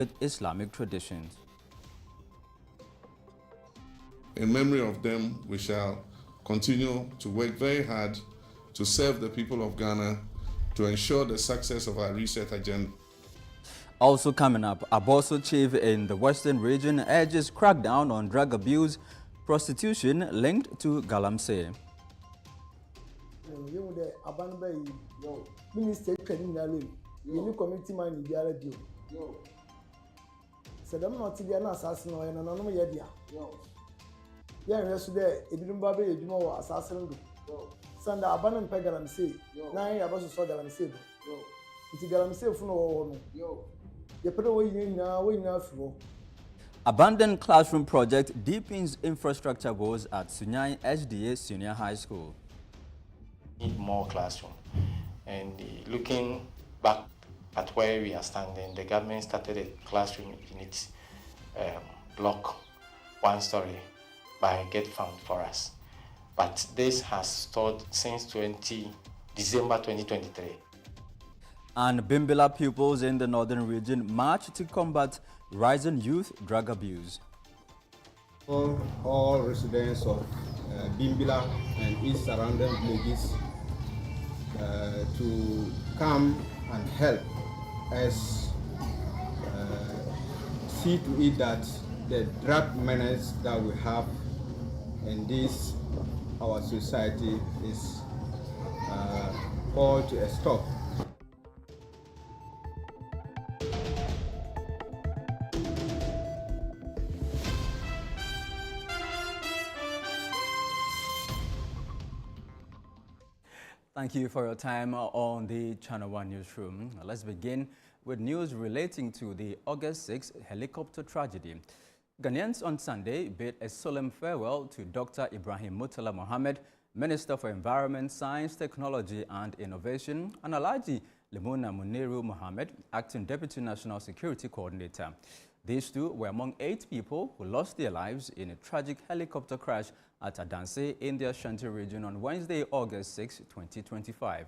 with Islamic traditions. In memory of them, we shall continue to work very hard to serve the people of Ghana, to ensure the success of our research agenda. Also coming up, Abosu chief in the Western region urges crackdown on drug abuse, prostitution linked to Galamsey. Minister community man so them not to be an assassin or an anonymous idea. Yeah, yesterday, it didn't bother you know assassin. Send the abandoned Pegalam say, nine Abosu saw Galamsey. It's a Galamsey for no. You put away now, we enough. Abandoned classroom project deepens infrastructure woes at Suni HDA Senior High School. Need more classroom, and looking back at where we are standing, the government started a classroom in its block, 1 story, by Get Fund for us. But this has stalled since December 2023. And Bimbila pupils in the northern region march to combat rising youth drug abuse. All residents of Bimbila and its surrounding villages to come and help us see to it that the drug menace that we have in this our society is called to a stop. Thank you for your time on the Channel 1 Newsroom. Let's begin with news relating to the August 6th helicopter tragedy. Ghanaians on Sunday bid a solemn farewell to Dr. Ibrahim Murtala Mohammed, Minister for Environment, Science, Technology and Innovation, and Alhaji Limona Muniru Mohammed, Acting Deputy National Security Coordinator. These two were among 8 people who lost their lives in a tragic helicopter crash at Adanse in the Ashanti region on Wednesday, August 6, 2025.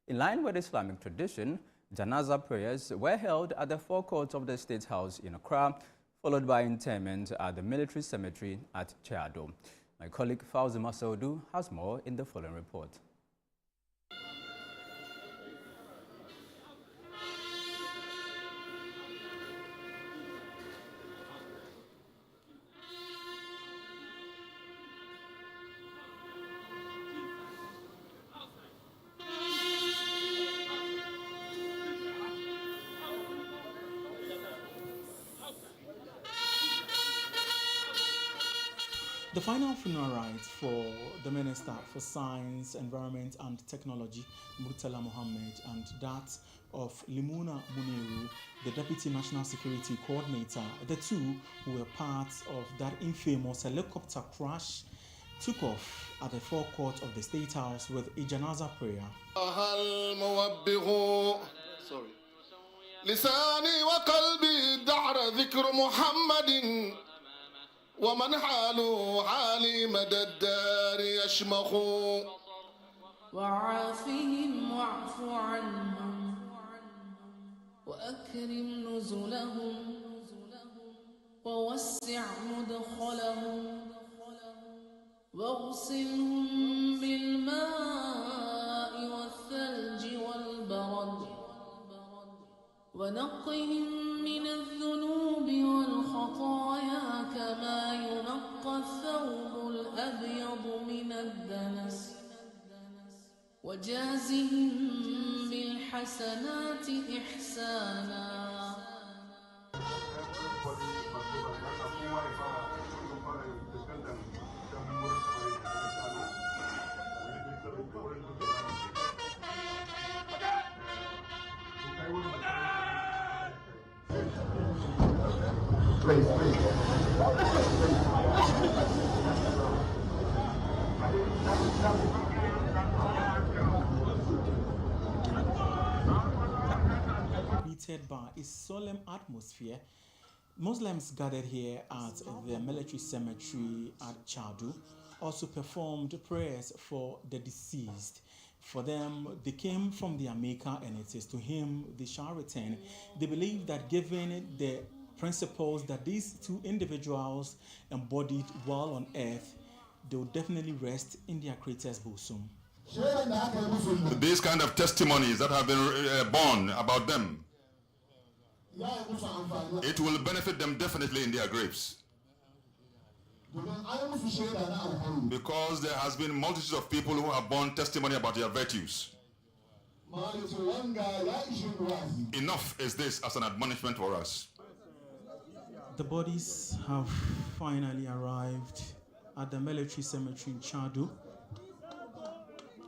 In line with Islamic tradition, Janaza prayers were held at the forecourt of the State House in Accra, followed by interment at the military cemetery at Cheado. My colleague Fauzi Masaudu has more in the following report. The final funeral rites for the Minister for Science, Environment and Technology, Murtala Mohammed, and that of Limona Muniru, the Deputy National Security Coordinator, the two who were part of that infamous helicopter crash, took off at the forecourt of the State House with a janaza prayer. ومن حاله حالي مدى الدار يشمخ وعافهم واعف عنهم وأكرم نزلهم ووسع مدخلهم واغسلهم بالماء والثلج والبرد ونقهم من الذنوب والخطايا كما ينقى الثوب الأبيض من الدنس وجازهم بالحسنات إحسانا. Greeted by a solemn atmosphere, Muslims gathered here at the military cemetery at Chadu also performed prayers for the deceased. For them, they came from their maker and it is to him they shall return. They believe that given the principles that these two individuals embodied while on earth, they will definitely rest in their Creator's bosom. These kind of testimonies that have been born about them, it will benefit them definitely in their graves. Because there has been multitudes of people who have borne testimony about their virtues. Enough is this as an admonishment for us. The bodies have finally arrived at the military cemetery in Chadu.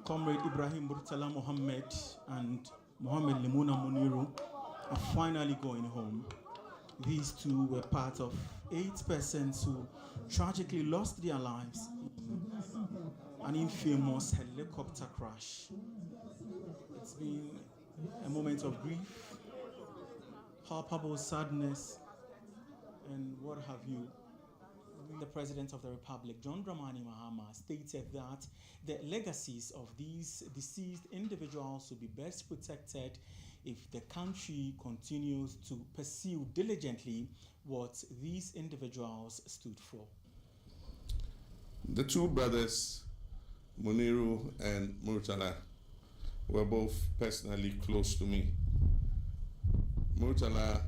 Comrade Ibrahim Murtala Mohammed and Mohammed Limuna Muniru are finally going home. These two were part of 8 persons who tragically lost their lives in an infamous helicopter crash. It's been a moment of grief, palpable sadness, and what have you. The President of the Republic, John Dramani Mahama, stated that the legacies of these deceased individuals will be best protected if the country continues to pursue diligently what these individuals stood for. The two brothers, Muniru and Murtala, were both personally close to me. Murtala,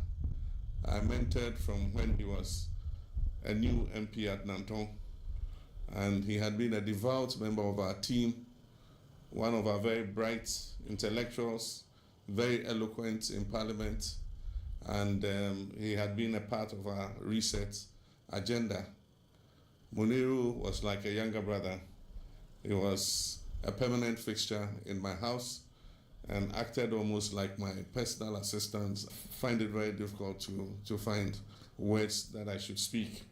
I mentored from when he was a new MP at Nanton, and he had been a devout member of our team, one of our very bright intellectuals, very eloquent in Parliament, and he had been a part of our research agenda. Muniru was like a younger brother. He was a permanent fixture in my house and acted almost like my personal assistant. I find it very difficult to find words that I should speak.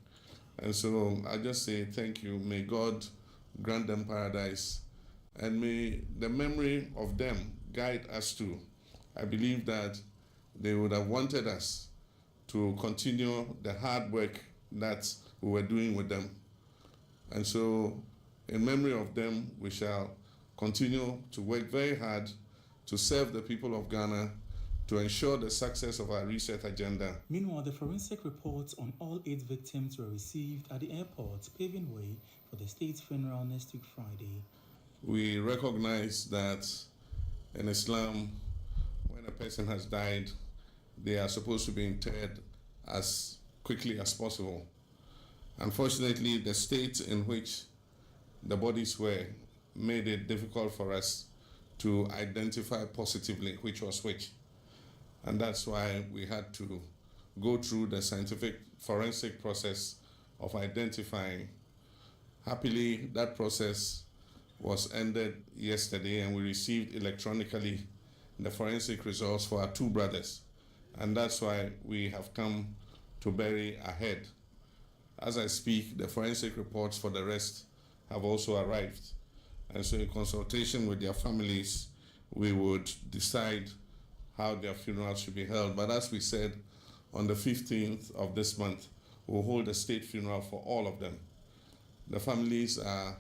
And so I just say thank you. May God grant them paradise, and may the memory of them guide us too. I believe that they would have wanted us to continue the hard work that we were doing with them. And so in memory of them, we shall continue to work very hard to serve the people of Ghana, to ensure the success of our research agenda. Meanwhile, the forensic reports on all 8 victims were received at the airport, paving way for the state's funeral next week Friday. We recognize that in Islam, when a person has died, they are supposed to be interred as quickly as possible. Unfortunately, the state in which the bodies were made it difficult for us to identify positively which was which. And that's why we had to go through the scientific forensic process of identifying. Happily, that process was ended yesterday, and we received electronically the forensic results for our 2 brothers. And that's why we have come to bury ahead. As I speak, the forensic reports for the rest have also arrived. And so in consultation with their families, we would decide how their funerals should be held. But as we said, on the 15th of this month, we'll hold a state funeral for all of them. The families are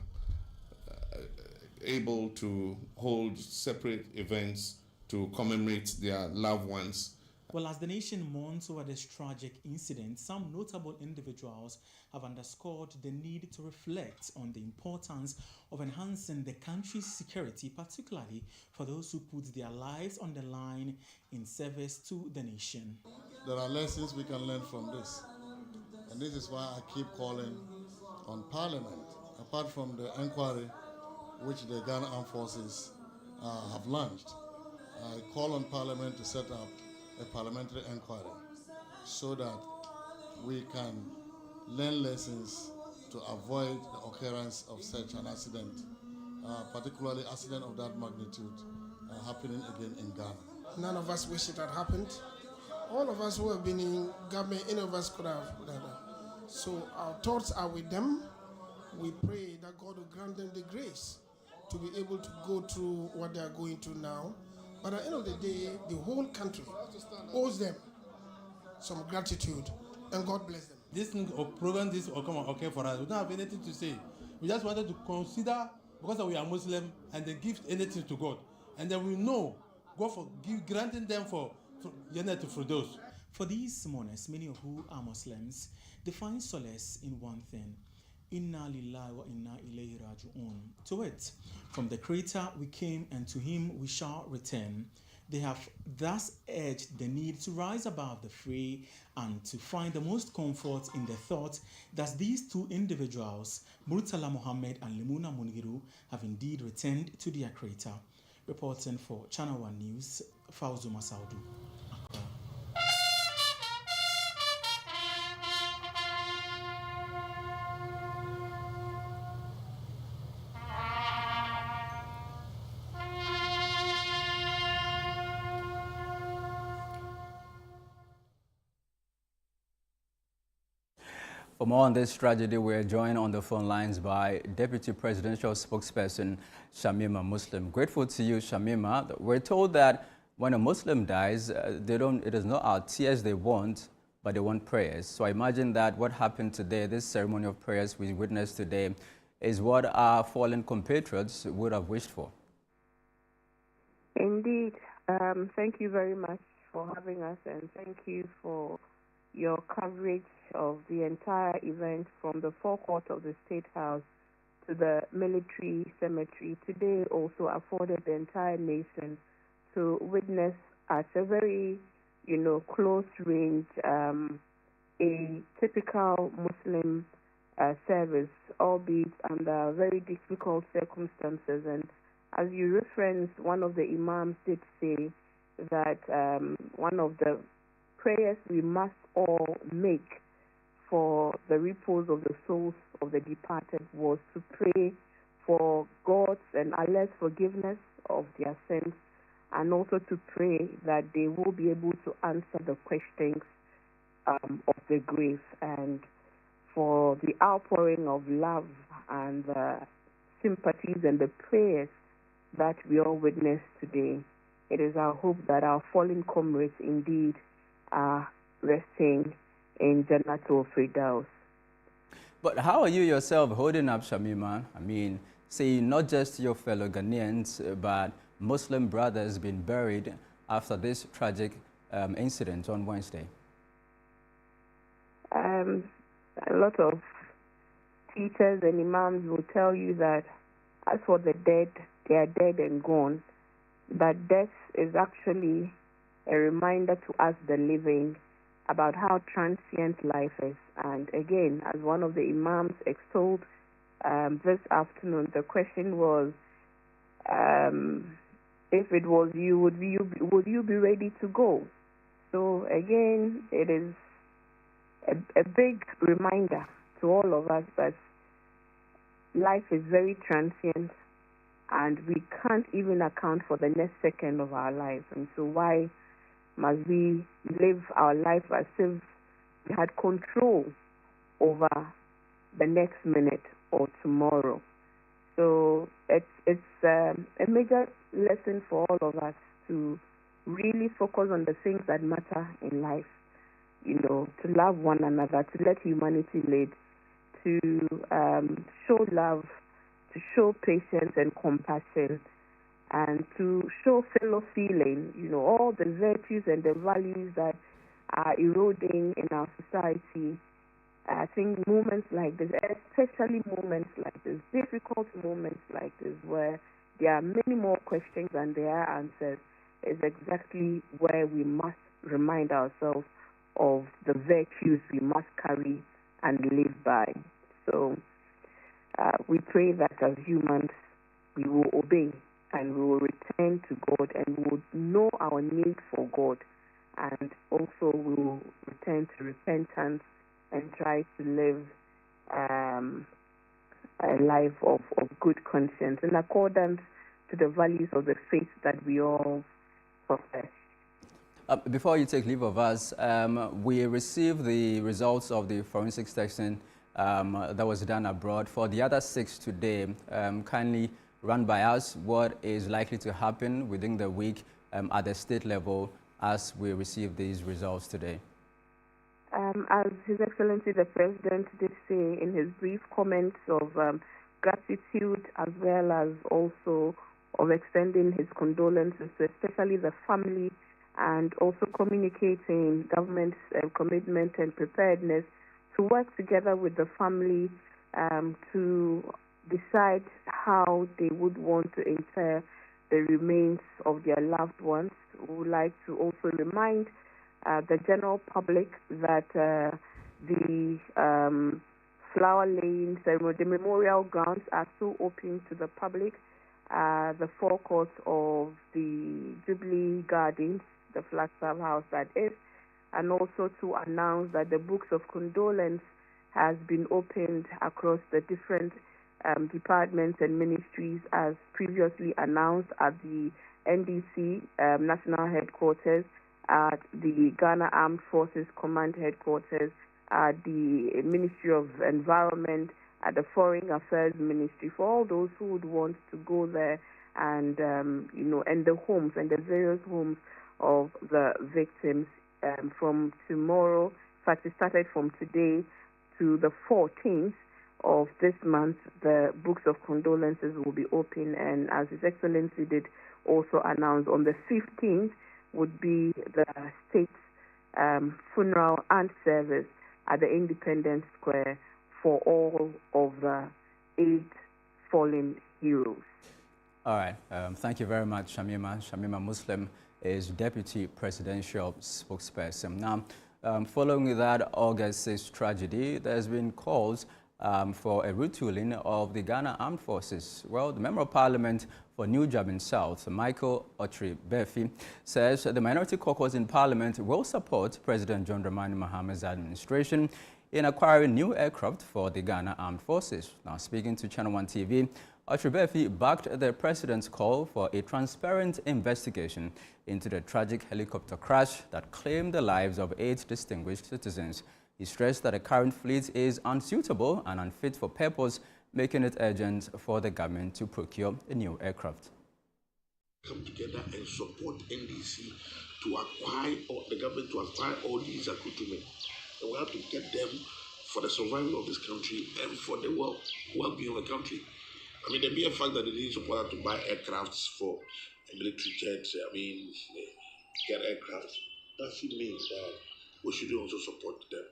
able to hold separate events to commemorate their loved ones. Well, as the nation mourns over this tragic incident, some notable individuals have underscored the need to reflect on the importance of enhancing the country's security, particularly for those who put their lives on the line in service to the nation. There are lessons we can learn from this, and this is why I keep calling on Parliament, apart from the inquiry which the Ghana Armed Forces have launched. I call on Parliament to set up a parliamentary inquiry so that we can learn lessons to avoid the occurrence of such an accident, particularly accident of that magnitude happening again in Ghana. None of us wish it had happened. All of us who have been in government, any of us could have done that. So our thoughts are with them. We pray that God will grant them the grace to be able to go through what they are going through now. But at the end of the day, the whole country owes them some gratitude, and God bless them. This program, this will come okay for us. We don't have anything to say. We just wanted to consider because we are Muslim, and they give anything to God. And then we know God granting them for those. For these mourners, many of who are Muslims, they find solace in one thing. Inna lillahi wa inna ilayhi raji'un. To it, from the Creator we came and to Him we shall return. They have thus urged the need to rise above the fray and to find the most comfort in the thought that these two individuals, Murtala Mohammed and Limuna Muniru, have indeed returned to their Creator. Reporting for Channel 1 News, Fauzuma Saudu. For more on this tragedy, we are joined on the phone lines by Deputy Presidential Spokesperson Shamima Muslim. Grateful to you, Shamima. We're told that when a Muslim dies, it is not our tears they want, but they want prayers. So I imagine that what happened today, this ceremony of prayers we witnessed today, is what our fallen compatriots would have wished for. Indeed. Thank you very much for having us, and thank you for your coverage of the entire event from the forecourt of the State House to the military cemetery. Today also afforded the entire nation to witness at a very, close range, a typical Muslim service, albeit under very difficult circumstances. And as you referenced, one of the imams did say that one of the prayers we must all make for the repose of the souls of the departed was to pray for God's and Allah's forgiveness of their sins, and also to pray that they will be able to answer the questions of the grave, and for the outpouring of love and sympathies and the prayers that we all witnessed today. It is our hope that our fallen comrades indeed are resting in Jannatul Firdaus. But how are you yourself holding up, Shamima? I mean, seeing not just your fellow Ghanaians, but Muslim brothers being buried after this tragic incident on Wednesday? A lot of teachers and imams will tell you that as for the dead, they are dead and gone. That death is actually a reminder to us, the living, about how transient life is. And again, as one of the imams extolled this afternoon, the question was, if it was you, would you be ready to go? So again, it is a big reminder to all of us that life is very transient, and we can't even account for the next second of our lives. And so why must we live our life as if we had control over the next minute or tomorrow? So it's a major lesson for all of us to really focus on the things that matter in life, to love one another, to let humanity lead, to show love, to show patience and compassion, and to show fellow feeling, all the virtues and the values that are eroding in our society. I think moments like this, especially moments like this, difficult moments like this, where there are many more questions than there are answers, is exactly where we must remind ourselves of the virtues we must carry and live by. So we pray that as humans we will obey and we will return to God, and we will know our need for God, and also we will return to repentance and try to live a life of good conscience in accordance to the values of the faith that we all profess. Before you take leave of us, we received the results of the forensic testing that was done abroad. For the other 6 today, kindly run by us what is likely to happen within the week at the state level as we receive these results today. As His Excellency the President did say in his brief comments of gratitude as well as also of extending his condolences to especially the family, and also communicating government's commitment and preparedness to work together with the family to decide how they would want to inter the remains of their loved ones. We would like to also remind the general public that the flower laying ceremony, the memorial grounds are still open to the public. The forecourt of the Jubilee Gardens, the Flagstaff House that is, and also to announce that the books of condolence has been opened across the different departments and ministries as previously announced at the NDC National Headquarters, at the Ghana Armed Forces Command Headquarters, at the Ministry of Environment, at the Foreign Affairs Ministry, for all those who would want to go there and, and the homes and the various homes of the victims from tomorrow. In fact, it started from today to the 14th of this month. The books of condolences will be open, and as His Excellency did also announce, on the 15th would be the state's funeral and service at the Independence Square for all of the 8 fallen heroes. All right. Thank you very much, Shamima. Shamima Muslim is Deputy Presidential Spokesperson. Now, following that August 6th tragedy, there's been calls for a retooling of the Ghana Armed Forces. Well, the Member of Parliament for New Jabin South, Michael Otri-Befi, says the Minority Caucus in Parliament will support President John Dramani Mahama's administration in acquiring new aircraft for the Ghana Armed Forces. Now, speaking to Channel 1 TV, Otri-Befi backed the President's call for a transparent investigation into the tragic helicopter crash that claimed the lives of 8 distinguished citizens. He stressed that the current fleet is unsuitable and unfit for purpose, making it urgent for the government to procure a new aircraft. Come together and support NDC to acquire, or the government to acquire all these accoutrements. And we have to get them for the survival of this country and for the well-being of the country. I mean, the mere fact that they didn't support us to buy aircrafts for military jets, get aircraft, doesn't mean that we should also support them.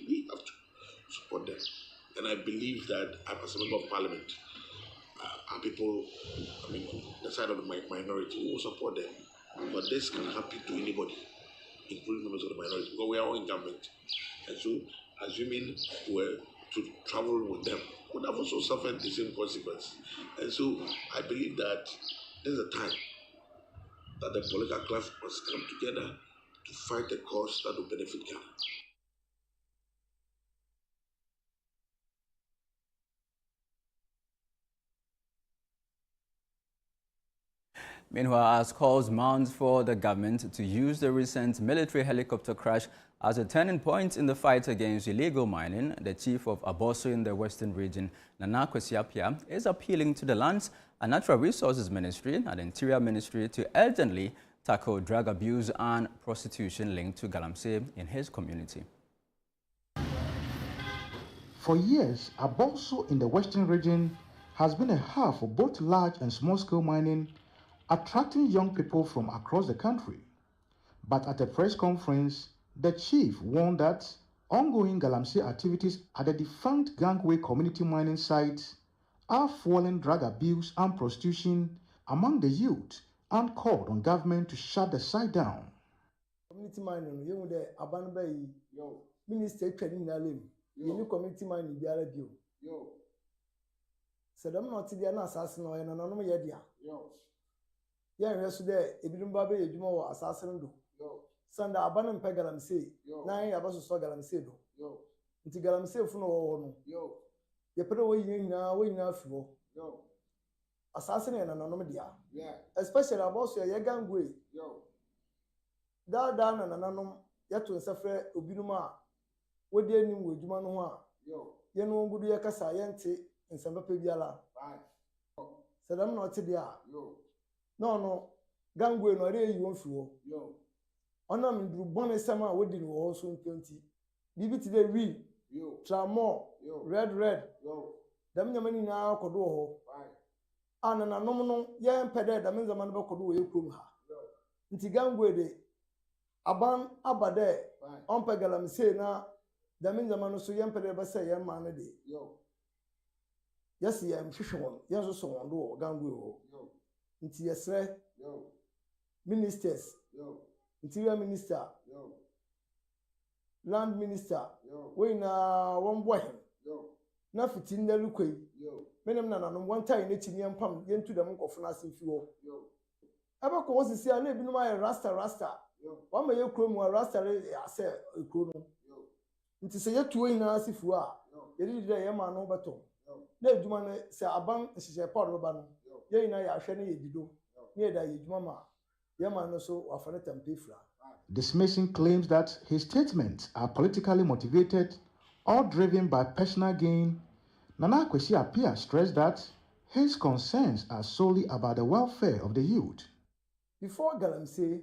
We have to support them. And I believe that as a member of parliament, our people, the side of the minority, will support them. But this can happen to anybody, including members of the minority, because we are all in government. And so, assuming we're to travel with them, would have also suffered the same consequence. And so, I believe that there's a time that the political class must come together to fight a cause that will benefit Ghana. Meanwhile, as calls mount for the government to use the recent military helicopter crash as a turning point in the fight against illegal mining, the chief of Abosu in the Western region, Nana Kwesiapia, is appealing to the Lands and Natural Resources Ministry and the Interior Ministry to urgently tackle drug abuse and prostitution linked to galamsey in his community. For years, Abosu in the Western region has been a hub for both large and small-scale mining, attracting young people from across the country. But at a press conference, the chief warned that ongoing galamsey activities at the defunct Gangway community mining sites are fueling drug abuse and prostitution among the youth, and called on government to shut the site down. Community mining, you know the Abanbay, Minister Training Nalim, you community mining, the Arabio. So them not the assassin or an anonymous idea. Yeah, yesterday, Ibidumbabe, you know, assassin do. Sanda Abanan Pegalam say, Nine Abosu saw Galamsey do. Into Galamsey for no. You put away now, we enough. Assassin and anonymous, especially Abosu, your Gangway. That down and anon, yet to suffer Ubinuma, what they knew with Jumanua. You know, good Yakasa Yente in Samba Pibiala. Said I'm not there. No, Gangway, no, there you won't feel. Onam Drew Bonnet Summer wedding also in 20. Bibi today, we, Tramo, red, Dam nyamani na kodo ho. Ana na nom no ye mpede dam nzama no be kodo wo ekrom ha. Nti Gangwe de aban abade on pegalam say na dam nzama no so ye mpede be say ye ma no de. Yes ye mhwehwon ye so so won do Gangwe ho. Nti yesre ministers interior minister land minister we na won boy na fitin na lukoi menem na nanom one time na chimi ampam ye ntu dem nkofo na asemfi ho ebe ko wosisi a na ebinum aye rasta wa ma ye krom wa rasta ase ekro no nti se ye tuo ina asifu a ye di ye ma no beto na eduma na se aban hihye pod ba no ye ina ya hwe na ye dido na ye da ye duma ma ye ma no so wa fa na tampefra. Dismissing claims that his statements are politically motivated or driven by personal gain, Nana Kwesi Appiah stressed that his concerns are solely about the welfare of the youth. Before Galamsey,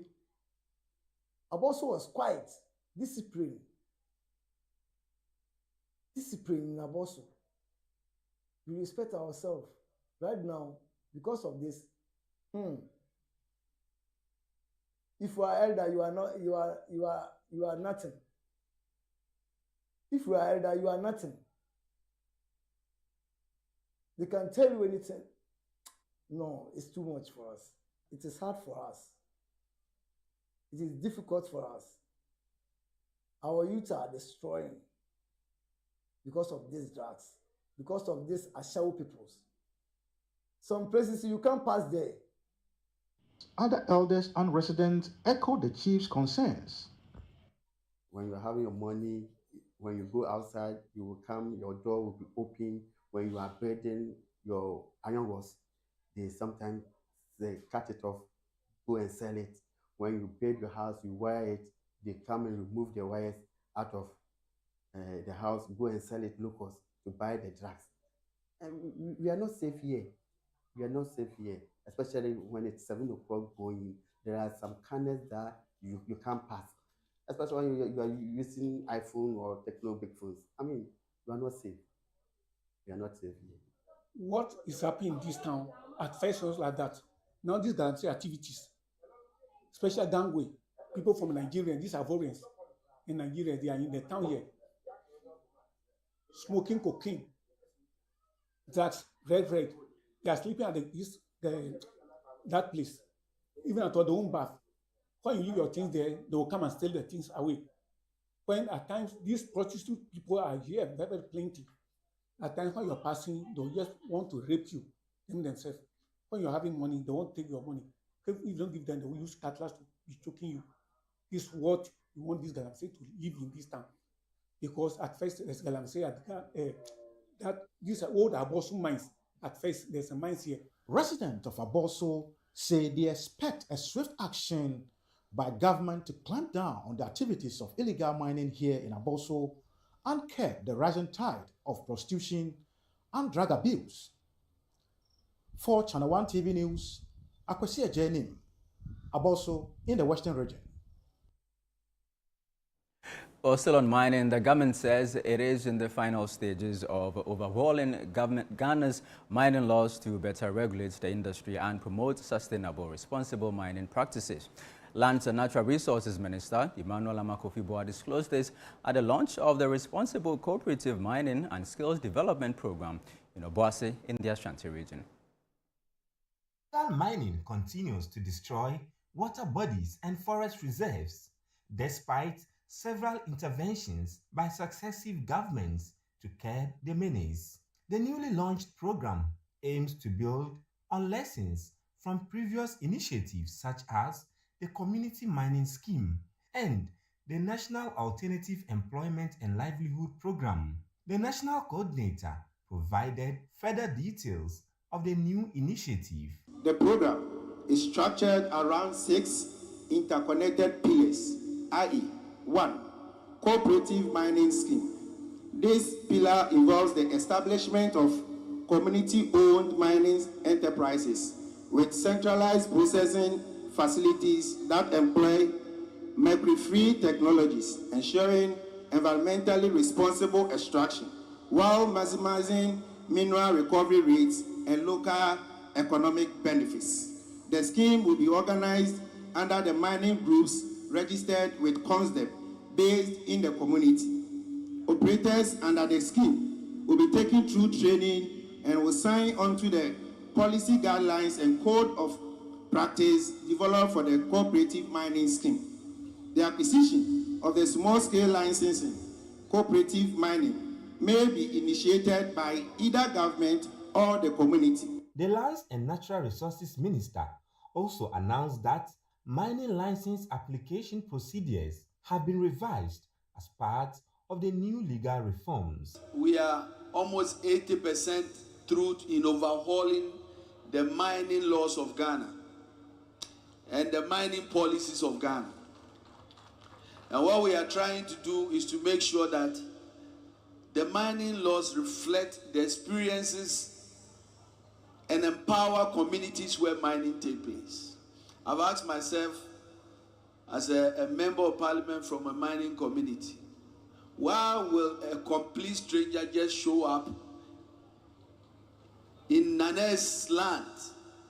Abosu was quite disciplined. Discipline in Abosu. We respect ourselves. Right now, because of this, if you are elder, you are not. You are nothing. If you are elder, you are nothing. They can tell you anything. No, it's too much for us. It is hard for us. It is difficult for us. Our youth are destroying because of these drugs, because of these Ashawo peoples. Some places you can't pass there. Other elders and residents echoed the chief's concerns. When you're having your money, when you go outside, you will come, your door will be open. When you are building your iron rods, they sometimes cut it off, go and sell it. When you build your house, you wire it, they come and remove the wires out of the house, go and sell it locals to buy the drugs. And we are not safe here. We are not safe here, especially when it's 7 o'clock going. There are some corners that you can't pass, especially when you are using iPhone or techno big phones. I mean, you are not safe. We are not safe here. What is happening in this town at first was like that. Now these guarantee activities, especially Gangway, people from Nigeria, these are foreigners in Nigeria, they are in the town here, smoking cocaine, drugs, red. They are sleeping at that place, even at their own bath. When you leave your things there, they will come and steal the things away. When at times these prostitute people are here, very plenty. At times when you're passing, they'll just want to rape you, them themselves. When you're having money, they won't take your money. If you don't give them, they will use cutlass to be choking you. This is what you want this Galamsey to live in this town. Because at first, as Galamsey that these are old Abosu mines. At first, there's a mines here. Residents of Abosu say they expect a swift action by government to clamp down on the activities of illegal mining here in Abosu and curb the rising tide of prostitution and drug abuse. For Channel 1 TV News, Akwesi Ejenim, Abosu in the Western Region. Well, still on mining, the government says it is in the final stages of overhauling Ghana's mining laws to better regulate the industry and promote sustainable, responsible mining practices. Lands and Natural Resources Minister Emmanuel Amakofi-Boa disclosed this at the launch of the Responsible Cooperative Mining and Skills Development Program in Abosu in the Ashanti region. Mining continues to destroy water bodies and forest reserves, despite several interventions by successive governments to curb the menace. The newly launched program aims to build on lessons from previous initiatives such as the Community Mining Scheme and the National Alternative Employment and Livelihood Program. The National Coordinator provided further details of the new initiative. The program is structured around 6 interconnected pillars, i.e., 1. Cooperative mining scheme. This pillar involves the establishment of community-owned mining enterprises with centralized processing facilities that employ mercury-free technologies, ensuring environmentally responsible extraction while maximizing mineral recovery rates, and local economic benefits. The scheme will be organized under the mining groups registered with CONSDEP based in the community. Operators under the scheme will be taken through training and will sign onto the policy guidelines and code of practice developed for the cooperative mining scheme. The acquisition of the small-scale licensing cooperative mining may be initiated by either government or the community. The Lands and Natural Resources Minister also announced that mining license application procedures have been revised as part of the new legal reforms. We are almost 80% through in overhauling the mining laws of Ghana and the mining policies of Ghana. And what we are trying to do is to make sure that the mining laws reflect the experiences and empower communities where mining takes place. I've asked myself, as a member of parliament from a mining community, why will a complete stranger just show up in Nane's land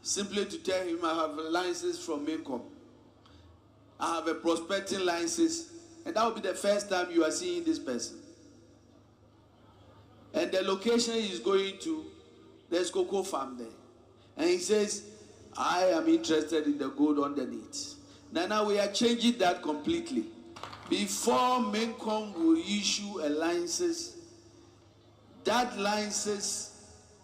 simply to tell him I have a license from Maincom, I have a prospecting license, and that will be the first time you are seeing this person. And the location he's going to, there's cocoa farm there. And he says, I am interested in the gold underneath. Now we are changing that completely. Before Maincom will issue a license, that license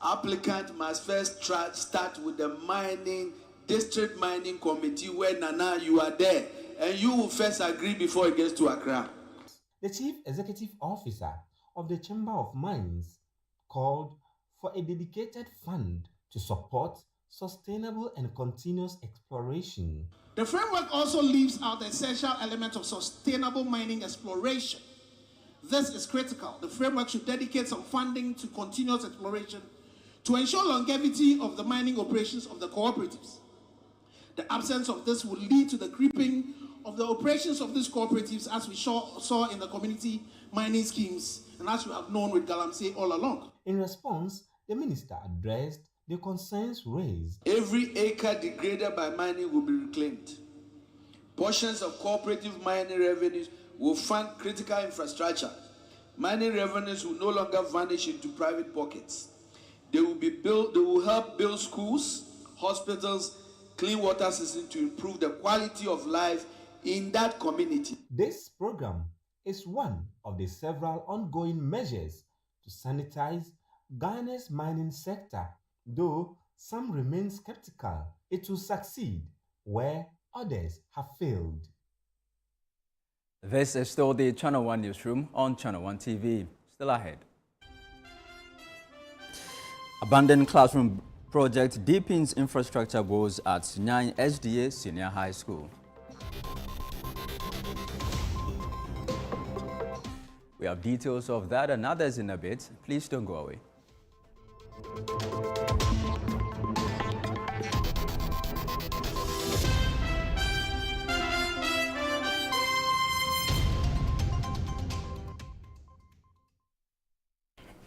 applicant must first start with the mining, district mining committee where Nana, you are there. And you will first agree before it gets to Accra. The Chief Executive Officer of the Chamber of Mines called for a dedicated fund to support sustainable and continuous exploration. The framework also leaves out the essential element of sustainable mining exploration. This is critical. The framework should dedicate some funding to continuous exploration to ensure longevity of the mining operations of the cooperatives. The absence of this will lead to the creeping of the operations of these cooperatives, as we saw in the community mining schemes and as we have known with Galamsey all along. In response, the minister addressed the concerns raised. Every acre degraded by mining will be reclaimed. Portions of cooperative mining revenues will fund critical infrastructure. Mining revenues will no longer vanish into private pockets. They will help build schools, hospitals, clean water systems to improve the quality of life in that community. This program is one of the several ongoing measures to sanitize Ghana's mining sector, though some remain skeptical it will succeed where others have failed. This is still the Channel 1 Newsroom on Channel 1 TV. Still ahead. Abandoned classroom project deepens infrastructure goals at Suni SDA Senior High School. We have details of that and others in a bit. Please don't go away.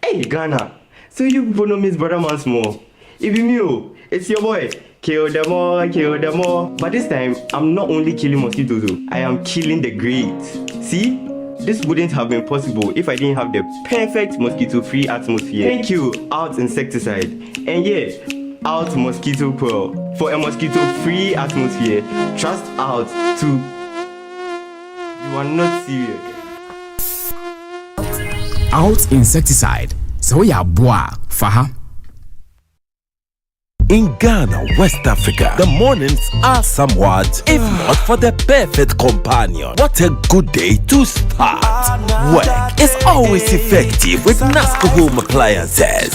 Hey Ghana, so you people know Miss Brother Man small. If you knew, it's your boy. Kill them all. But this time, I'm not only killing mosquitoes, I am killing the grades. See? This wouldn't have been possible if I didn't have the perfect mosquito-free atmosphere. Thank you, Out Insecticide. And yeah, Out Mosquito Coil. For a mosquito-free atmosphere, trust Out to... You are not serious. Out Insecticide. So ya boa, faha. In Ghana, West Africa, the mornings are somewhat, if not for the perfect companion. What a good day to start. Work is always effective with NASCO Home Appliances.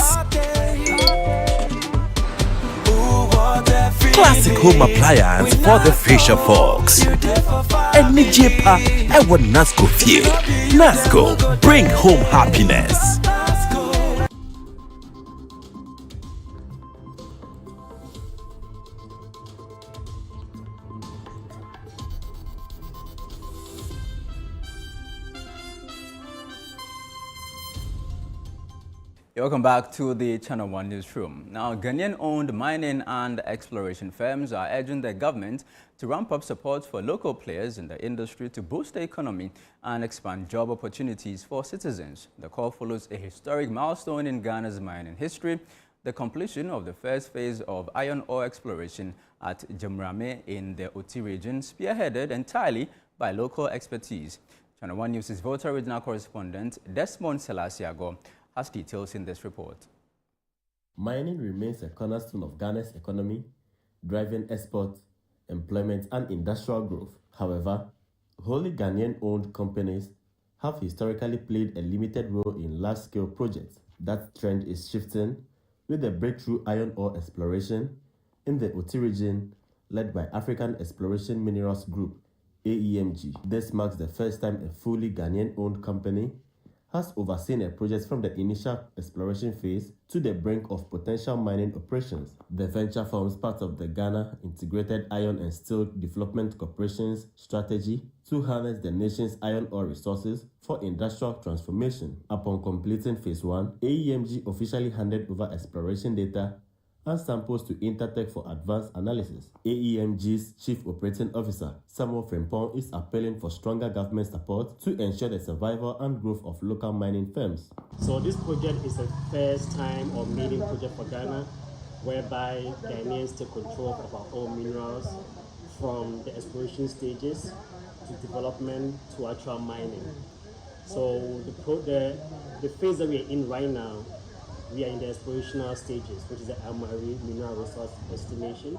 Classic home appliance for the fisher folks. And Nijepa, ewa NASCO fie. NASCO, bring home happiness. Welcome back to the Channel 1 Newsroom. Now, Ghanaian-owned mining and exploration firms are urging the government to ramp up support for local players in the industry to boost the economy and expand job opportunities for citizens. The call follows a historic milestone in Ghana's mining history, the completion of the first phase of iron ore exploration at Jamrame in the Oti region, spearheaded entirely by local expertise. Channel 1 News' Volta regional correspondent Desmond Selasiago has details in this report. Mining remains a cornerstone of Ghana's economy, driving exports, employment and industrial growth. However, wholly Ghanaian-owned companies have historically played a limited role in large-scale projects. That trend is shifting with the breakthrough iron ore exploration in the Oti region led by African Exploration Minerals Group, AEMG. This marks the first time a fully Ghanaian-owned company has overseen a project from the initial exploration phase to the brink of potential mining operations. The venture forms part of the Ghana Integrated Iron and Steel Development Corporation's strategy to harness the nation's iron ore resources for industrial transformation. Upon completing phase 1, AEMG officially handed over exploration data and samples to Intertech for advanced analysis. AEMG's Chief Operating Officer, Samuel Frimpong, is appealing for stronger government support to ensure the survival and growth of local mining firms. So this project is the first time or maiden project for Ghana, whereby Ghanaians take control of our own minerals from the exploration stages to development to actual mining. So the phase that we are in right now, we are in the explorational stages, which is the Amari mineral resource estimation,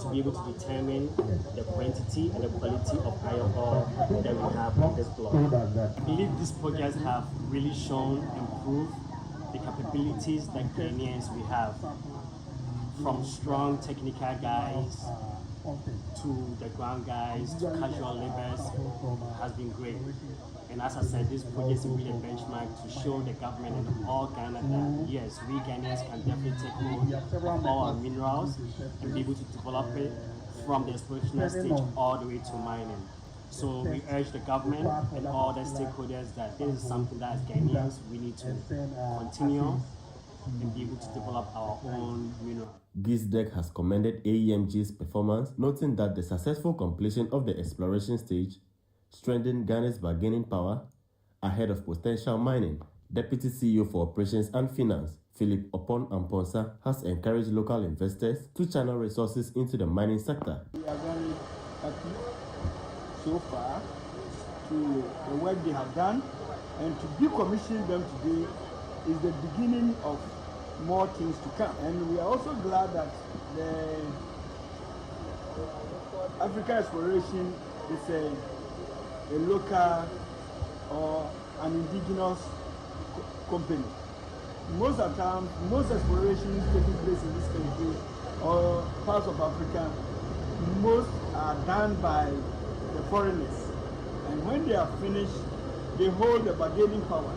to be able to determine the quantity and the quality of iron ore that we have on this block. I believe these projects have really shown and proved the capabilities that Ghanaians we have, from strong technical guys to the ground guys to casual laborers, has been great. And as I said, this project is really a benchmark to show the government and all Ghana that yes, we Ghanaians can definitely take hold of all our minerals and be able to develop it from the exploration stage all the way to mining. So we urge the government and all the stakeholders that this is something that as Ghanaians we need to continue and be able to develop our own minerals. GISDEC has commended AEMG's performance, noting that the successful completion of the exploration stage strengthened Ghana's bargaining power ahead of potential mining. Deputy CEO for Operations and Finance, Philip Opon Amponsa, has encouraged local investors to channel resources into the mining sector. We are very happy so far to the work they have done, and to decommission them today is the beginning of more things to come. And we are also glad that the Africa Exploration is a local or an indigenous company. Most of the time, most explorations taking place in this country or parts of Africa, most are done by the foreigners. And when they are finished, they hold the bargaining power.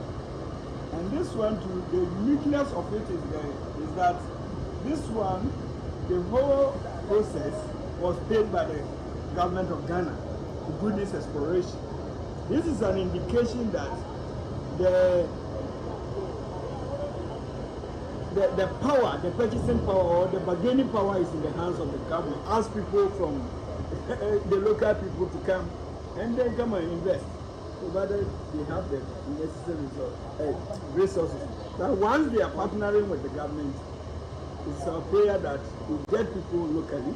And this one, too, the uniqueness of it is that this one, the whole process was paid by the government of Ghana to do this exploration. This is an indication that the power, the purchasing power or the bargaining power is in the hands of the government. Ask people from the local people to come and then come and invest, provided they have the necessary resources. Now, once they are partnering with the government, it's our prayer that we get people locally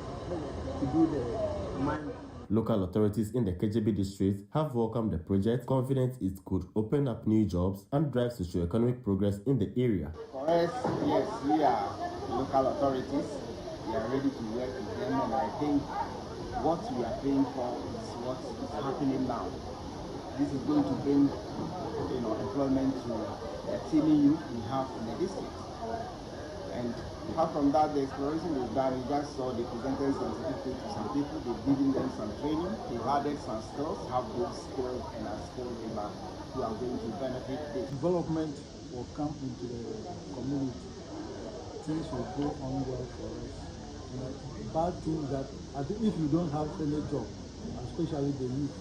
to do the mining. Local authorities in the KJB district have welcomed the project, confident it could open up new jobs and drive socio-economic progress in the area. For us, yes, we are local authorities. We are ready to work with them, and I think what we are paying for is what is happening now. This is going to bring, employment to the teeming youth we have in the district. And apart from that, the exploration is done. We just saw they presented some certificates to some people. They've given them some training. They've added some skills, have good skills and unskilled labor who are going to benefit this. Development will come into the community. Things will go on well for us. Bad things that I think if you don't have any job, especially the youth,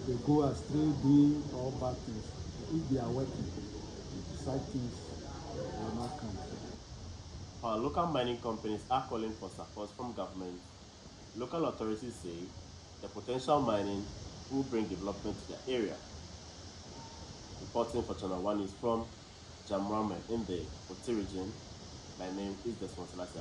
they go astray doing all bad things. If they are working, such things will not come. Our local mining companies are calling for support from government. Local authorities say the potential mining will bring development to the area. Reporting for Channel 1 is from Jamrame in the Oti region. My name is Desmond Selassie.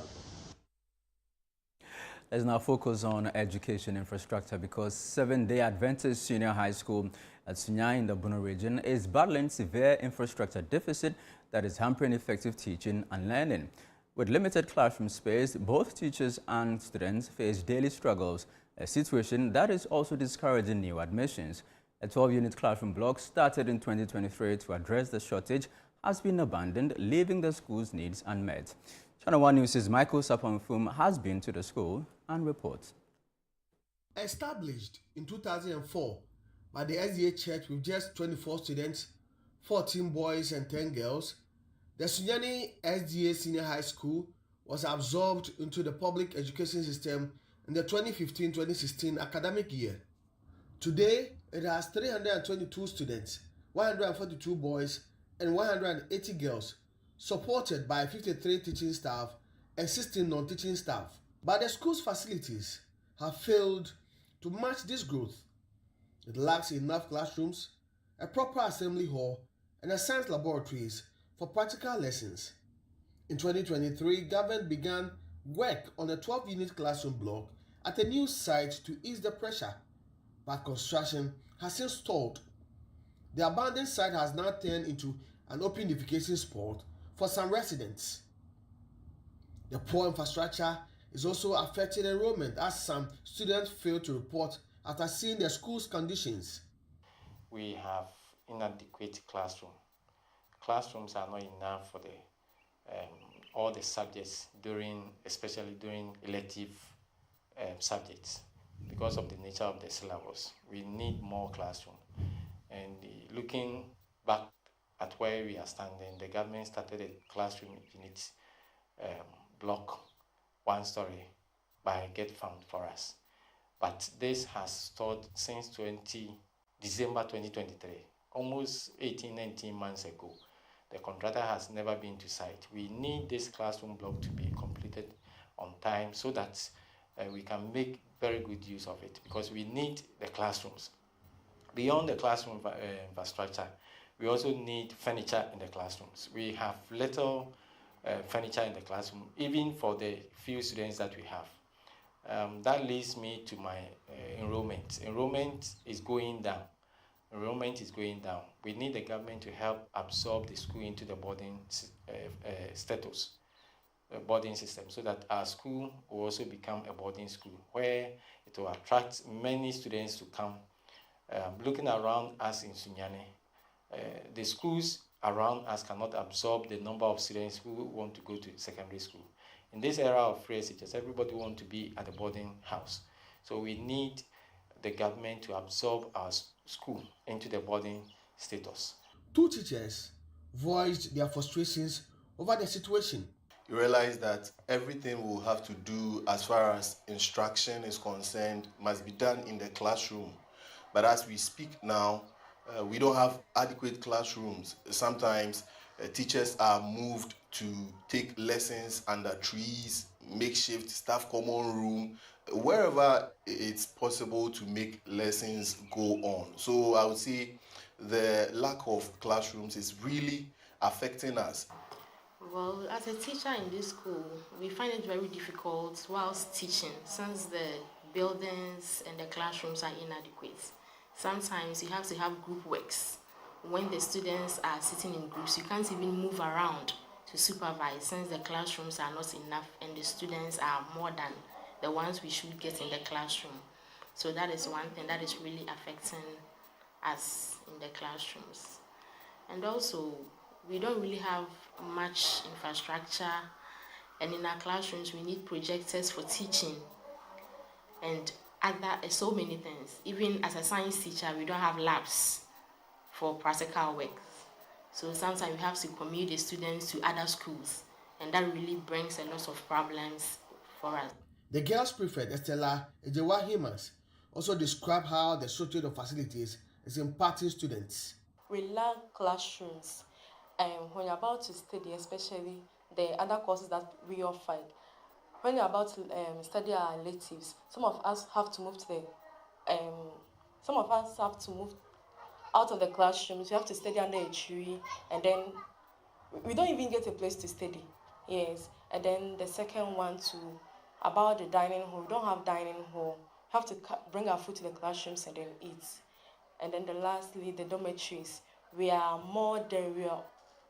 Let's now focus on education infrastructure because Seventh-day Adventist Senior High School at Suni in the Abosu region is battling severe infrastructure deficit that is hampering effective teaching and learning. With limited classroom space, both teachers and students face daily struggles, a situation that is also discouraging new admissions. A 12-unit classroom block started in 2023 to address the shortage has been abandoned, leaving the school's needs unmet. Channel 1 News' Michael Sapamfum has been to the school and reports. Established in 2004 by the SDA Church with just 24 students, 14 boys and 10 girls, the Suni SDA Senior High School was absorbed into the public education system in the 2015-2016 academic year. Today, it has 322 students, 142 boys and 180 girls, supported by 53 teaching staff and 16 non-teaching staff. But the school's facilities have failed to match this growth. It lacks enough classrooms, a proper assembly hall, and a science laboratories for practical lessons. In 2023, government began work on a 12-unit classroom block at a new site to ease the pressure, but construction has since stalled. The abandoned site has now turned into an open defecation spot for some residents. The poor infrastructure is also affecting enrollment as some students fail to report after seeing the school's conditions. We have inadequate classroom. Classrooms are not enough for all the subjects especially during elective subjects because of the nature of the syllabus. We need more classroom. And looking back at where we are standing, the government started a classroom unit block, 1 story, by Get Fund for us. But this has stalled since December 2023, almost 18-19 months ago. The contractor has never been to site. We need this classroom block to be completed on time so that we can make very good use of it because we need the classrooms. Beyond the classroom infrastructure, we also need furniture in the classrooms. We have little furniture in the classroom, even for the few students that we have. That leads me to my enrollment. Enrollment is going down. We need the government to help absorb the school into the boarding boarding system so that our school will also become a boarding school where it will attract many students to come. Looking around us in Sunyani, the schools around us cannot absorb the number of students who want to go to secondary school. In this era of free SHS, everybody wants to be at the boarding house. So we need the government to absorb our school into the boarding status. 2 teachers voiced their frustrations over the situation. You realize that everything we'll have to do as far as instruction is concerned must be done in the classroom. But as we speak now, we don't have adequate classrooms. Sometimes teachers are moved to take lessons under trees, makeshift staff common room, wherever it's possible to make lessons go on. So I would say the lack of classrooms is really affecting us. Well, as a teacher in this school, we find it very difficult whilst teaching since the buildings and the classrooms are inadequate. Sometimes you have to have group works. When the students are sitting in groups, you can't even move around to supervise since the classrooms are not enough and the students are more than the ones we should get in the classroom. So that is one thing that is really affecting us in the classrooms. And also, we don't really have much infrastructure, and in our classrooms we need projectors for teaching and so many things. Even as a science teacher, we don't have labs for practical work. So sometimes we have to commute the students to other schools, and that really brings a lot of problems for us. The girls' prefect, Estella Ejewa-Himas, also described how the shortage of facilities is impacting students. We lack classrooms. When you're about to study, especially the other courses that we offered. When you're about to study our electives, some of us have to move out of the classrooms. We have to study under a tree, and then we don't even get a place to study. Yes, and then the second one too, about the dining hall. We don't have dining hall. We have to bring our food to the classrooms and then eat. And then lastly, the dormitories. We are more there.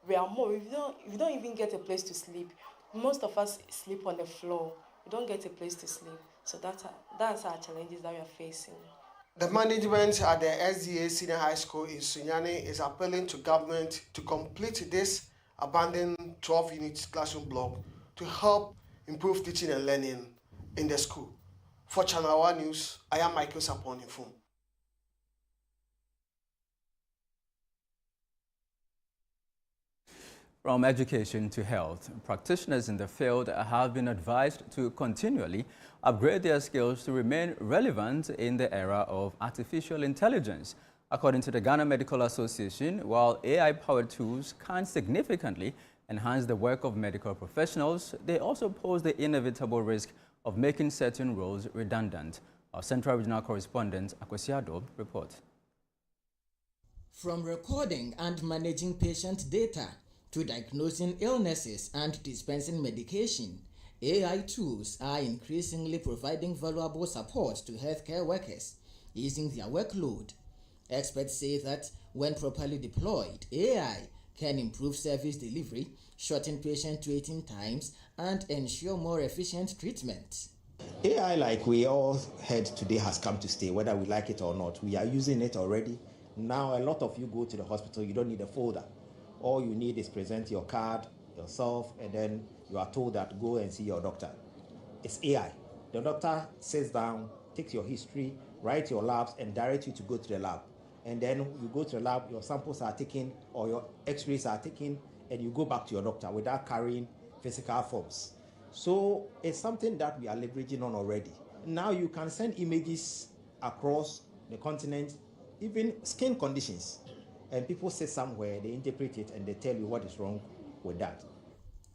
We are more. We don't even get a place to sleep. Most of us sleep on the floor. We don't get a place to sleep. So that's our challenges that we are facing. The management at the SDA Senior High School in Sunyani is appealing to government to complete this abandoned 12-unit classroom block to help improve teaching and learning in the school. For Channel 1 News, I am Michael Sapon Info. From education to health, practitioners in the field have been advised to continually upgrade their skills to remain relevant in the era of artificial intelligence. According to the Ghana Medical Association, while AI-powered tools can significantly enhance the work of medical professionals, they also pose the inevitable risk of making certain roles redundant. Our Central Regional Correspondent, Akwesiado, reports. From recording and managing patient data to diagnosing illnesses and dispensing medication, AI tools are increasingly providing valuable support to healthcare workers, easing their workload. Experts say that when properly deployed, AI can improve service delivery, shorten patient waiting times, and ensure more efficient treatment. AI, like we all heard today, has come to stay, whether we like it or not. We are using it already. Now, a lot of you go to the hospital, you don't need a folder. All you need is present your card yourself, and then you are told that go and see your doctor. It's AI. The doctor sits down, takes your history, writes your labs, and directs you to go to the lab. And then you go to the lab, your samples are taken, or your x-rays are taken, and you go back to your doctor without carrying physical forms. So it's something that we are leveraging on already. Now you can send images across the continent, even skin conditions. And people sit somewhere, they interpret it, and they tell you what is wrong with that.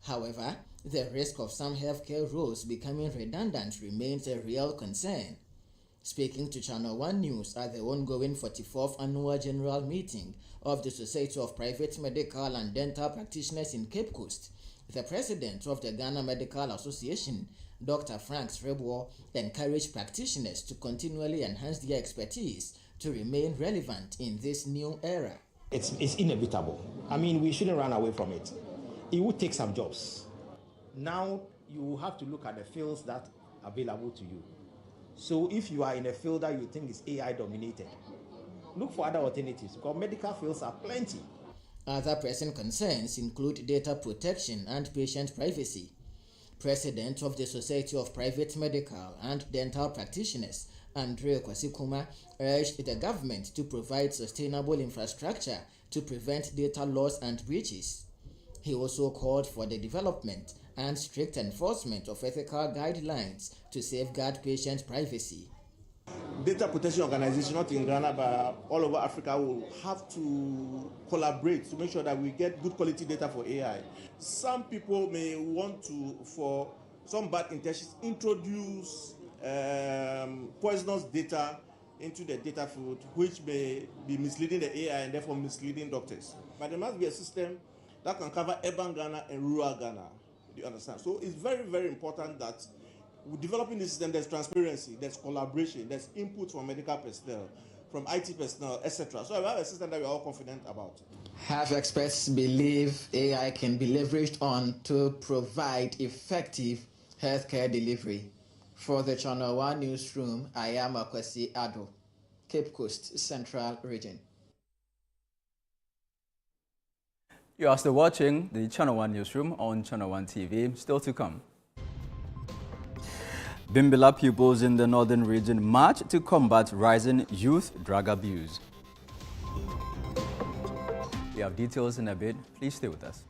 However, the risk of some healthcare roles becoming redundant remains a real concern. Speaking to Channel 1 News at the ongoing 44th Annual General Meeting of the Society of Private Medical and Dental Practitioners in Cape Coast, the president of the Ghana Medical Association, Dr. Frank Srebwo, encouraged practitioners to continually enhance their expertise to remain relevant in this new era. It's inevitable. I mean, we shouldn't run away from it. It will take some jobs. Now, you have to look at the fields that are available to you. So if you are in a field that you think is AI dominated, look for other alternatives, because medical fields are plenty. Other pressing concerns include data protection and patient privacy. President of the Society of Private Medical and Dental Practitioners, Andre Kwasikuma, urged the government to provide sustainable infrastructure to prevent data loss and breaches. He also called for the development and strict enforcement of ethical guidelines to safeguard patient privacy. Data protection organizations, not in Ghana, but all over Africa, will have to collaborate to make sure that we get good quality data for AI. Some people may want to, for some bad intentions, introduce poisonous data into the data field, which may be misleading the AI and therefore misleading doctors. But there must be a system that can cover urban Ghana and rural Ghana. Do you understand? So it's very, very important that developing this system, there's transparency, there's collaboration, there's input from medical personnel, from IT personnel, etc. So I have a system that we're all confident about. Health experts believe AI can be leveraged on to provide effective healthcare delivery. For the Channel 1 Newsroom, I am Akwesiado, Cape Coast Central Region. You are still watching the Channel 1 Newsroom on Channel 1 TV. Still to come. Bimbilla pupils in the northern region march to combat rising youth drug abuse. We have details in a bit. Please stay with us.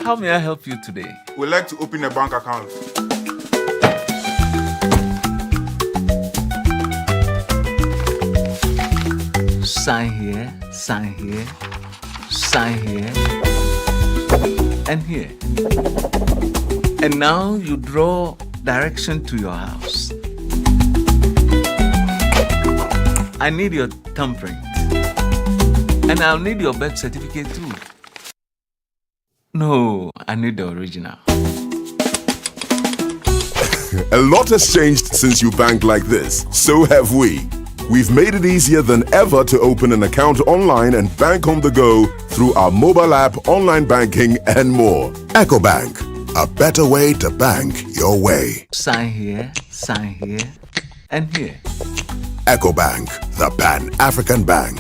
How may I help you today? We'd like to open a bank account. Sign here, sign here, sign here, and here. And now you draw direction to your house. I need your thumbprint. And I'll need your birth certificate too. No, I need the original. A lot has changed since you bank like this. So have we. We've made it easier than ever to open an account online and bank on the go through our mobile app, online banking, and more. EcoBank, a better way to bank your way. Sign here, and here. EcoBank, the Pan-African Bank.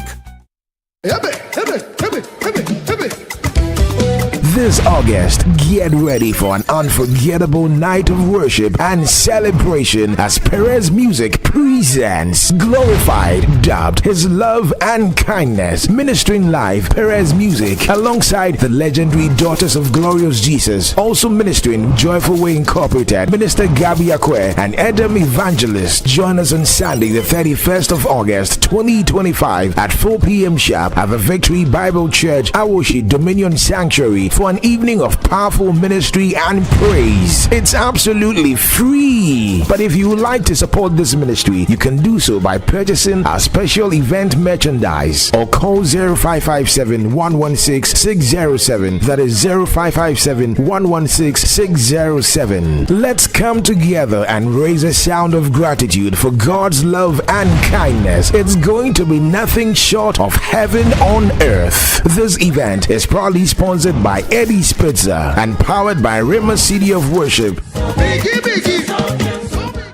This August, get ready for an unforgettable night of worship and celebration as Perez Music presents Glorified, dubbed His Love and Kindness. Ministering live, Perez Music alongside the legendary Daughters of Glorious Jesus. Also ministering Joyful Way Incorporated, Minister Gabi Akwe and Edom Evangelist. Join us on Sunday, the 31st of August, 2025 at 4 p.m. sharp at the Victory Bible Church, Awoshi Dominion Sanctuary for an evening of powerful ministry and praise. It's absolutely free. But if you would like to support this ministry, you can do so by purchasing our special event merchandise or call 0557 116 607. That is 0557 116 607. Let's come together and raise a sound of gratitude for God's love and kindness. It's going to be nothing short of heaven on earth. This event is proudly sponsored by Eddie Spitzer and powered by Rima City of Worship.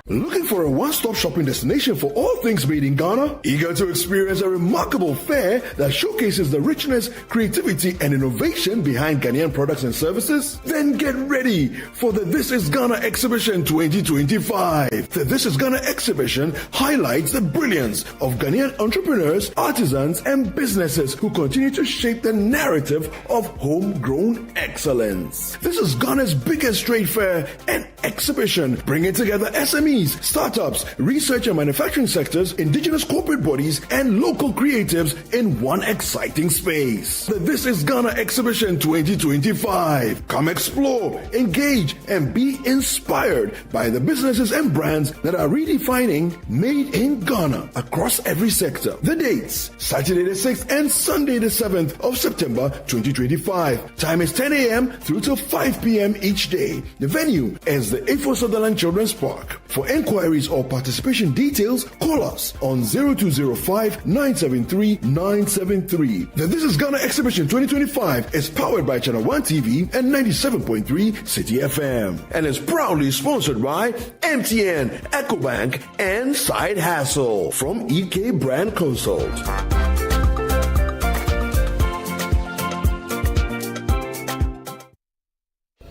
Looking for a one-stop shopping destination for all things made in Ghana? Eager to experience a remarkable fair that showcases the richness, creativity, and innovation behind Ghanaian products and services? Then get ready for the This is Ghana Exhibition 2025. The This is Ghana Exhibition highlights the brilliance of Ghanaian entrepreneurs, artisans, and businesses who continue to shape the narrative of homegrown excellence. This is Ghana's biggest trade fair and exhibition, bringing together SMEs, startups, research and manufacturing sectors, indigenous corporate bodies, and local creatives in one exciting space. The This is Ghana Exhibition 2025. Come explore, engage, and be inspired by the businesses and brands that are redefining made in Ghana across every sector. The dates: Saturday the 6th and Sunday the 7th of September 2025. Time is 10 a.m. through till 5 p.m. each day. The venue is the A4 Sutherland Children's Park. For inquiries or participation details, call us on 0205 973 973. The This is Ghana Exhibition 2025 is powered by Channel 1 TV and 97.3 City FM and is proudly sponsored by MTN, EcoBank, and Side Hassle from EK Brand Consult.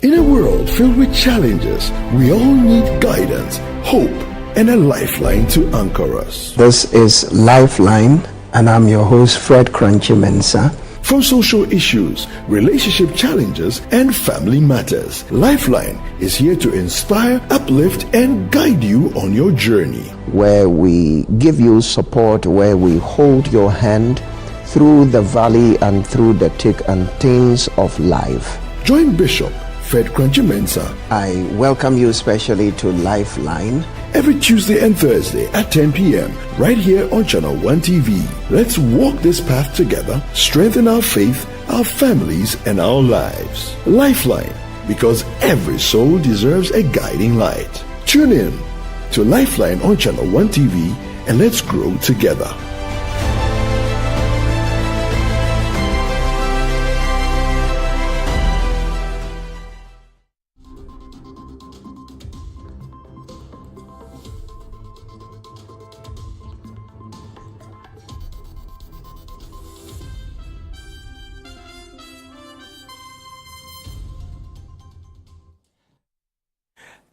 In a world filled with challenges, we all need guidance, hope, and a lifeline to anchor us. This is Lifeline, and I'm your host, Fred Crunchy Mensa. From social issues, relationship challenges, and family matters, Lifeline is here to inspire, uplift, and guide you on your journey. Where we give you support, where we hold your hand through the valley and through the thick and thins of life. Join Bishop Fred Crunchy Mensa. I welcome you especially to Lifeline. Every Tuesday and Thursday at 10 p.m. right here on Channel 1 TV. Let's walk this path together, strengthen our faith, our families, and our lives. Lifeline, because every soul deserves a guiding light. Tune in to Lifeline on Channel 1 TV and let's grow together.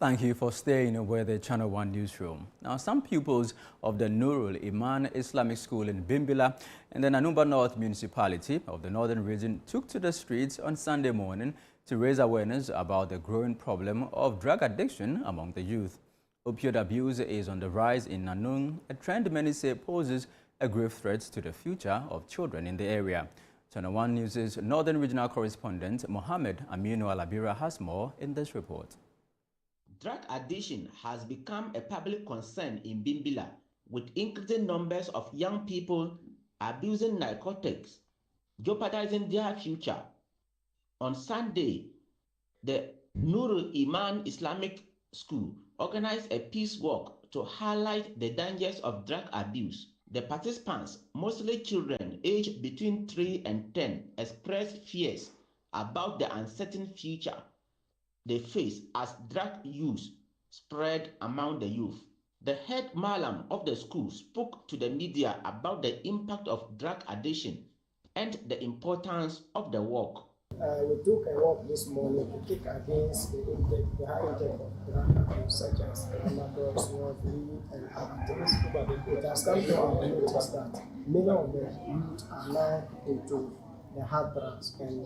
Thank you for staying with the Channel 1 Newsroom. Now, some pupils of the Nurul Iman Islamic School in Bimbila in the Nanumba North Municipality of the Northern Region took to the streets on Sunday morning to raise awareness about the growing problem of drug addiction among the youth. Opioid abuse is on the rise in Nanung, a trend many say poses a grave threat to the future of children in the area. Channel 1 News' Northern Regional Correspondent Mohammed Aminu Alabira has more in this report. Drug addiction has become a public concern in Bimbila, with increasing numbers of young people abusing narcotics, jeopardizing their future. On Sunday, the Nurul Iman Islamic School organized a peace walk to highlight the dangers of drug abuse. The participants, mostly children aged between 3 and 10, expressed fears about the uncertain future they face as drug use spread among the youth. The head Malam of the school spoke to the media about the impact of drug addiction and the importance of the work. We took a walk this morning to kick against the high intake of drug abuse, such as tramadol, weed, and other things. It has come to our notice that many of the youth are now into the hard drugs, and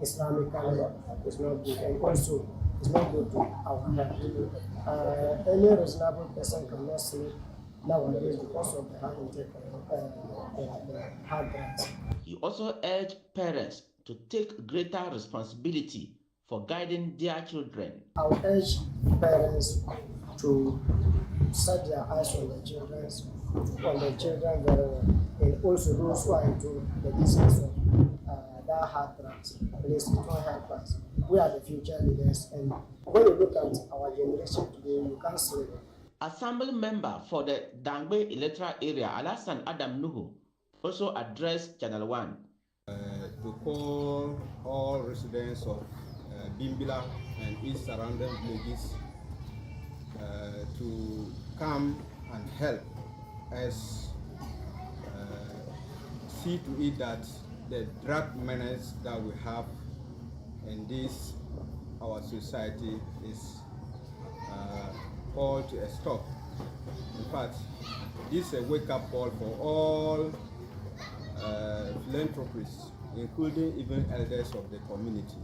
Islamically it's not good, and also it's not good to our health. Any reasonable person cannot sleep nowadays because of the high intake of the hard drugs. He also urged parents to take greater responsibility for guiding their children. I would urge parents to set their eyes on the children very well, and also those who are into the business of that hard drugs. Please, it will help us. We are the future leaders, and when you look at our generation today, you can't sleep. Assembly member for the Dangbe electoral area, Alasan Adam Nuhu, also addressed Channel 1. To call all residents of Bimbila and its surrounding villages to come and help us see to it that the drug menace that we have in this our society is called to a stop. In fact, this is a wake-up call for all philanthropists, including even elders of the community.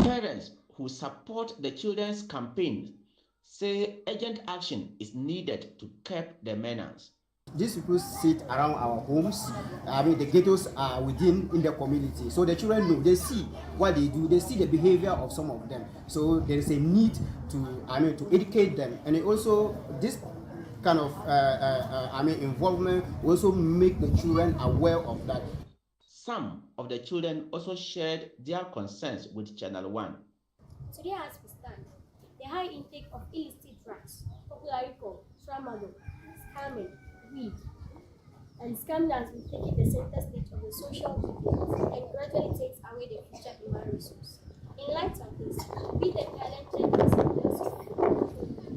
Parents who support the children's campaign say urgent action is needed to curb the menace. These people sit around our homes. The ghettos are within in the community. So the children know, they see what they do, they see the behavior of some of them. So there is a need to educate them. And also this kind of involvement will also make the children aware of that. Some of the children also shared their concerns with Channel 1. Today as we stand, the high intake of illicit drugs, popularly called tramadol, scamming, weed, and scamming has been taking the center stage of the social media and gradually takes away the future human resource. In light of this, we the talented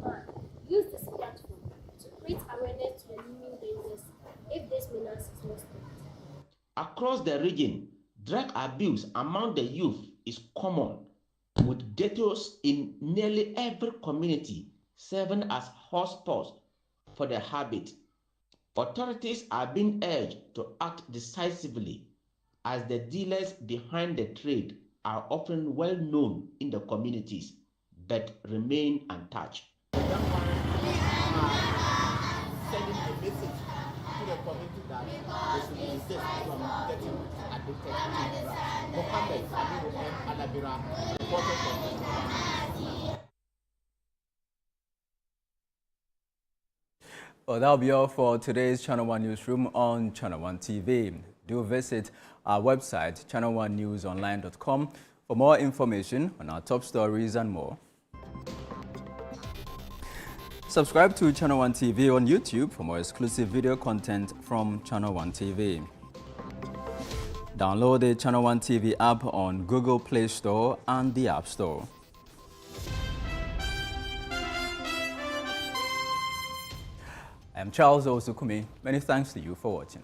and use this platform to create awareness to the looming dangers if this menace is not stopped. Across the region, drug abuse among the youth is common, with ghettos in nearly every community serving as hotspots for the habit. Authorities are being urged to act decisively as the dealers behind the trade are often well known in the communities but remain untouched. Sending a message to the community that they should resist from getting addicted to drugs. Mohammed Aminu Alabira, reported from Well, that'll be all for today's Channel 1 Newsroom on Channel 1 TV. Do visit our website, channel1newsonline.com, for more information on our top stories and more. Subscribe to Channel 1 TV on YouTube for more exclusive video content from Channel 1 TV. Download the Channel 1 TV app on Google Play Store and the App Store. I am Charles Osukumi. Many thanks to you for watching.